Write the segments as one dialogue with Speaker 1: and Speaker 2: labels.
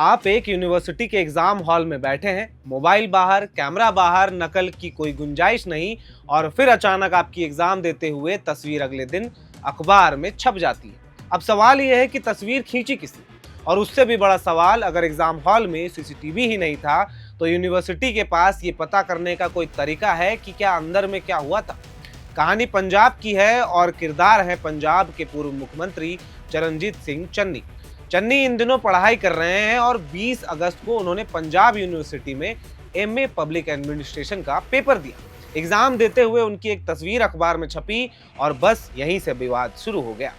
Speaker 1: आप एक यूनिवर्सिटी के एग्जाम हॉल में बैठे हैं, मोबाइल बाहर, कैमरा बाहर, नकल की कोई गुंजाइश नहीं और फिर अचानक आपकी एग्जाम देते हुए तस्वीर अगले दिन अखबार में छप जाती है। अब सवाल यह है कि तस्वीर खींची किसने? और उससे भी बड़ा सवाल, अगर एग्जाम हॉल में सीसीटीवी ही नहीं था तो यूनिवर्सिटी के पास ये पता करने का कोई तरीका है कि क्या अंदर में क्या हुआ था? कहानी पंजाब की है और किरदार है पंजाब के पूर्व मुख्यमंत्री चरणजीत सिंह चन्नी। चन्नी इन दिनों पढ़ाई कर रहे हैं और 20 अगस्त को उन्होंने पंजाब यूनिवर्सिटी में एमए पब्लिक एडमिनिस्ट्रेशन का पेपर दिया। एग्जाम देते हुए उनकी एक तस्वीर अखबार में छपी और बस यहीं से विवाद शुरू हो गया।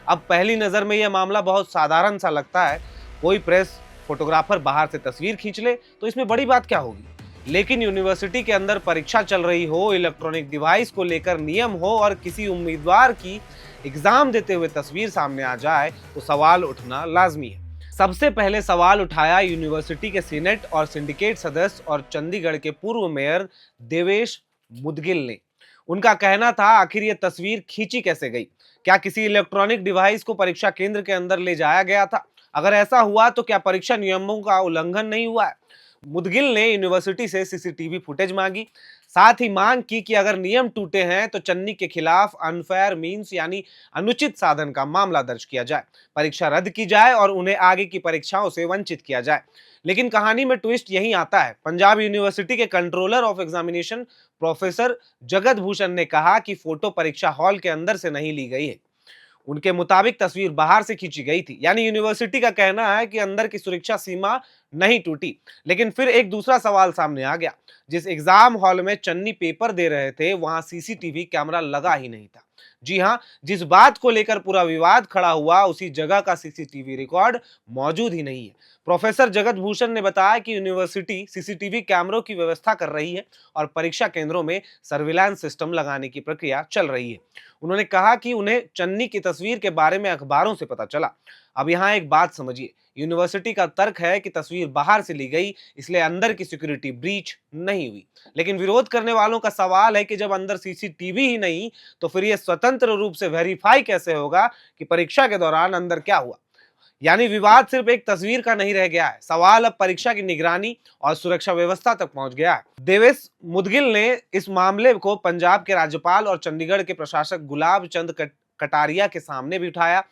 Speaker 1: अब पहली नजर में यह मामला बहुत साधारण सा लगता है, कोई प्रेस फोटोग्राफर बाहर से तस्वीर खींच ले तो इसमें बड़ी बात क्या होगी। लेकिन यूनिवर्सिटी के अंदर परीक्षा चल रही हो, इलेक्ट्रॉनिक डिवाइस को लेकर नियम हो और किसी उम्मीदवार की एग्जाम देते हुए तस्वीर सामने आ जाए तो सवाल उठना लाजमी है। सबसे पहले सवाल उठाया यूनिवर्सिटी के सीनेट और सिंडिकेट सदस्य और चंडीगढ़ के पूर्व मेयर देवेश मुदगिल ने। उनका कहना था, आखिर ये तस्वीर खींची कैसे गई? क्या किसी इलेक्ट्रॉनिक डिवाइस को परीक्षा केंद्र के अंदर ले जाया गया था? अगर ऐसा हुआ तो क्या परीक्षा नियमों का उल्लंघन नहीं हुआ है? मुदगिल ने यूनिवर्सिटी से सीसीटीवी फुटेज मांगी, साथ ही मांग की कि अगर नियम टूटे हैं तो चन्नी के खिलाफ अनफेयर मींस यानी अनुचित साधन का मामला दर्ज किया जाए, परीक्षा रद्द की जाए और उन्हें आगे की परीक्षाओं से वंचित किया जाए। लेकिन कहानी में ट्विस्ट यही आता है। पंजाब यूनिवर्सिटी के कंट्रोलर ऑफ एग्जामिनेशन प्रोफेसर जगत भूषण ने कहा कि फोटो परीक्षा हॉल के अंदर से नहीं ली गई है। उनके मुताबिक तस्वीर बाहर से खींची गई थी, यानी यूनिवर्सिटी का कहना है कि अंदर की सुरक्षा सीमा नहीं टूटी। लेकिन फिर एक दूसरा सवाल सामने आ गया, जिस एग्जाम हॉल में चन्नी पेपर दे रहे थे वहां सीसीटीवी कैमरा लगा ही नहीं था। जी हां, जिस बात को लेकर पूरा विवाद खड़ा हुआ उसी जगह का सीसीटीवी रिकॉर्ड मौजूद ही नहीं है। प्रोफेसर जगत भूषण ने बताया कि यूनिवर्सिटी सीसीटीवी कैमरों की व्यवस्था कर रही है और परीक्षा केंद्रों में सर्विलांस सिस्टम लगाने की प्रक्रिया चल रही है। उन्होंने कहा कि उन्हें चन्नी की तस्वीर के बारे में अखबारों से पता चला। अब यहाँ एक बात समझिए, यूनिवर्सिटी का तर्क है कि तस्वीर बाहर से ली गई, इसलिए अंदर की सिक्योरिटी ब्रीच नहीं हुई। लेकिन विरोध करने वालों का सवाल है कि जब अंदर सीसीटीवी ही नहीं तो फिर यह स्वतंत्र रूप से वेरीफाई कैसे होगा कि परीक्षा के दौरान अंदर क्या हुआ। यानी विवाद सिर्फ एक तस्वीर का नहीं रह गया है, सवाल अब परीक्षा की निगरानी और सुरक्षा व्यवस्था तक पहुंच गया है। देवेश मुदगिल ने इस मामले को पंजाब के राज्यपाल और चंडीगढ़ के प्रशासक गुलाब चंद कटारिया के सामने भी उठाया।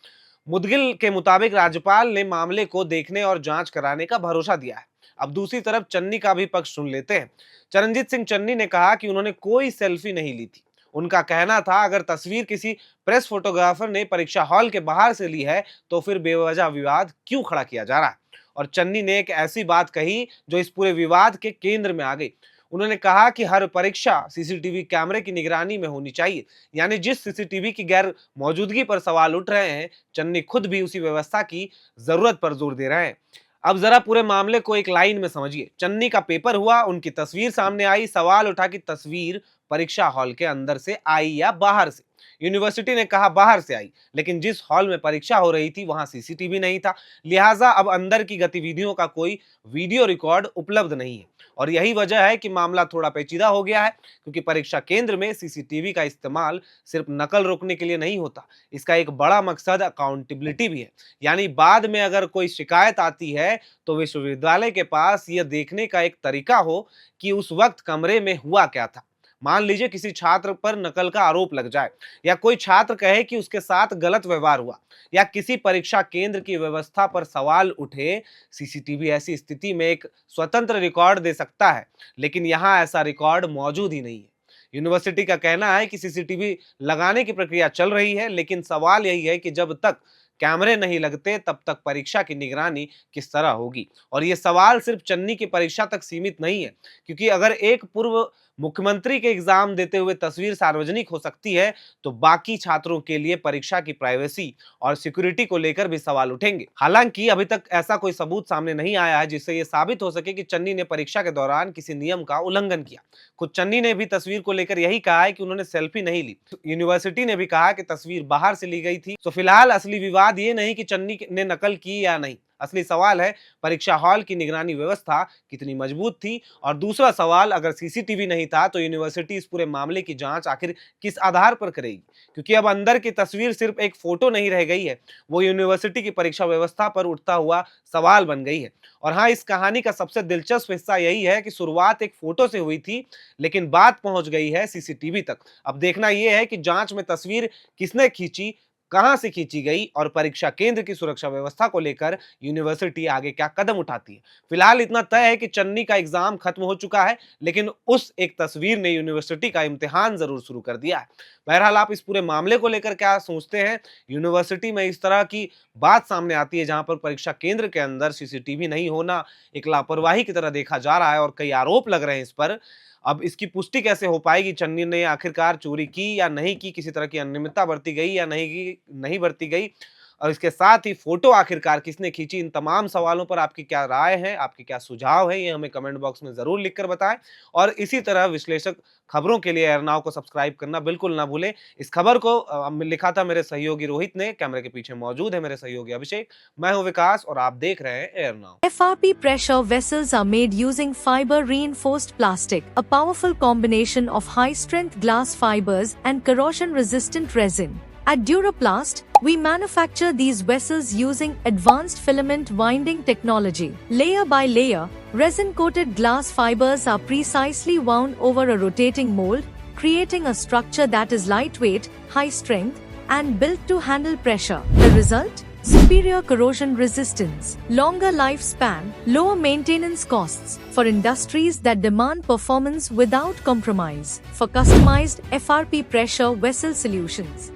Speaker 1: मुदगिल के मुताबिक राज्यपाल ने मामले को देखने और जांच कराने का भरोसा दिया है। अब दूसरी तरफ चन्नी का भी पक्ष सुन लेते हैं। चरणजीत सिंह चन्नी ने कहा कि उन्होंने कोई सेल्फी नहीं ली थी। उनका कहना था, अगर तस्वीर किसी प्रेस फोटोग्राफर ने परीक्षा हॉल के बाहर से ली है तो फिर बेवजह विवाद क्यों खड़ा किया जा रहा है? और चन्नी ने एक ऐसी बात कही जो इस पूरे विवाद के केंद्र में आ गई। उन्होंने कहा कि हर परीक्षा सीसीटीवी कैमरे की निगरानी में होनी चाहिए। यानी जिस सीसीटीवी की गैर मौजूदगी पर सवाल उठ रहे हैं, चन्नी खुद भी उसी व्यवस्था की जरूरत पर जोर दे रहे हैं। अब जरा पूरे मामले को एक लाइन में समझिए। चन्नी का पेपर हुआ, उनकी तस्वीर सामने आई, सवाल उठा कि तस्वीर परीक्षा हॉल के अंदर से आई या बाहर से। यूनिवर्सिटी ने कहा बाहर से आई, लेकिन जिस हॉल में परीक्षा हो रही थी वहां सीसीटीवी नहीं था, लिहाजा अब अंदर की गतिविधियों का कोई वीडियो रिकॉर्ड उपलब्ध नहीं है। और यही वजह है कि मामला थोड़ा पेचीदा हो गया है, क्योंकि परीक्षा केंद्र में सीसीटीवी का इस्तेमाल सिर्फ नकल रोकने के लिए नहीं होता, इसका एक बड़ा मकसद अकाउंटेबिलिटी भी है। यानी बाद में अगर कोई शिकायत आती है तो विश्वविद्यालय के पास यह देखने का एक तरीका हो कि उस वक्त कमरे में हुआ क्या था। मान लीजिए किसी छात्र पर नकल का आरोप लग जाए, या कोई छात्र कहे कि उसके साथ गलत व्यवहार हुआ, या किसी परीक्षा केंद्र की व्यवस्था पर सवाल उठे, सीसीटीवी ऐसी स्थिति में एक स्वतंत्र रिकॉर्ड दे सकता है। लेकिन यहाँ ऐसा रिकॉर्ड मौजूद ही नहीं है। यूनिवर्सिटी का कहना है कि सीसीटीवी लगाने की प्रक्रिया चल रही है, लेकिन सवाल यही है कि जब तक कैमरे नहीं लगते तब तक परीक्षा की निगरानी किस तरह होगी। और ये सवाल सिर्फ चन्नी की परीक्षा तक सीमित नहीं है, क्योंकि अगर एक पूर्व मुख्यमंत्री के एग्जाम देते हुए तस्वीर सार्वजनिक हो सकती है तो बाकी छात्रों के लिए परीक्षा की प्राइवेसी और सिक्योरिटी को लेकर भी सवाल उठेंगे। हालांकि अभी तक ऐसा कोई सबूत सामने नहीं आया है जिससे यह साबित हो सके कि चन्नी ने परीक्षा के दौरान किसी नियम का उल्लंघन किया। खुद चन्नी ने भी तस्वीर को लेकर यही कहा है कि उन्होंने सेल्फी नहीं ली। यूनिवर्सिटी ने भी कहा कि तस्वीर बाहर से ली गई थी। तो फिलहाल असली विवाद ये नहीं कि चन्नी ने नकल की या नहीं, असली सवाल है परीक्षा हॉल की निगरानी व्यवस्था कितनी मजबूत थी, और दूसरा सवाल अगर सीसीटीवी नहीं था तो यूनिवर्सिटी इस पूरे मामले की जांच आखिर किस आधार पर करेगी, क्योंकि अब अंदर की तस्वीर सिर्फ एक फोटो नहीं रह गई है, वो यूनिवर्सिटी की परीक्षा व्यवस्था पर उठता हुआ सवाल बन गई है। और हाँ, इस कहानी का सबसे दिलचस्प हिस्सा यही है कि शुरुआत एक फोटो से हुई थी, लेकिन बात पहुंच गई है सीसीटीवी तक। अब देखना यह है कि जांच में तस्वीर किसने खींची, कहां से खींची गई, और परीक्षा केंद्र की सुरक्षा व्यवस्था को लेकर यूनिवर्सिटी आगे क्या कदम उठाती है। फिलहाल इतना तय है कि चन्नी का एग्जाम खत्म हो चुका है, लेकिन उस एक तस्वीर ने यूनिवर्सिटी का इम्तिहान जरूर शुरू कर दिया है। बहरहाल, आप इस पूरे मामले को लेकर क्या सोचते हैं? यूनिवर्सिटी में इस तरह की बात सामने आती है जहां पर परीक्षा केंद्र के अंदर सीसीटीवी नहीं होना एक लापरवाही की तरह देखा जा रहा है और कई आरोप लग रहे हैं इस पर। अब इसकी पुष्टि कैसे हो पाएगी, चन्नी ने आखिरकार चोरी की या नहीं की, किसी तरह की अनियमितता बरती गई या नहीं बरती गई, और इसके साथ ही फोटो आखिरकार किसने खींची, इन तमाम सवालों पर आपकी क्या राय है, आपके क्या सुझाव है, ये हमें कमेंट बॉक्स में जरूर लिखकर बताएं। और इसी तरह विश्लेषक खबरों के लिए एयर नाउ को सब्सक्राइब करना बिल्कुल ना भूलें। इस खबर को लिखा था मेरे सहयोगी रोहित ने, कैमरे के पीछे मौजूद है मेरे सहयोगी अभिषेक। मैं हूं विकास और आप देख रहे हैं air now.
Speaker 2: FRP pressure vessels are made using fiber reinforced plastic, a powerful combination of high strength glass fibers and corrosion resistant resin. At Duraplast, we manufacture these vessels using advanced filament winding technology. Layer by layer, resin-coated glass fibers are precisely wound over a rotating mold, creating a structure that is lightweight, high strength, and built to handle pressure. The result? Superior corrosion resistance, longer lifespan, lower maintenance costs for industries that demand performance without compromise. For customized FRP pressure vessel solutions,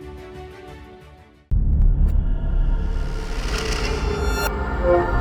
Speaker 3: Thank you.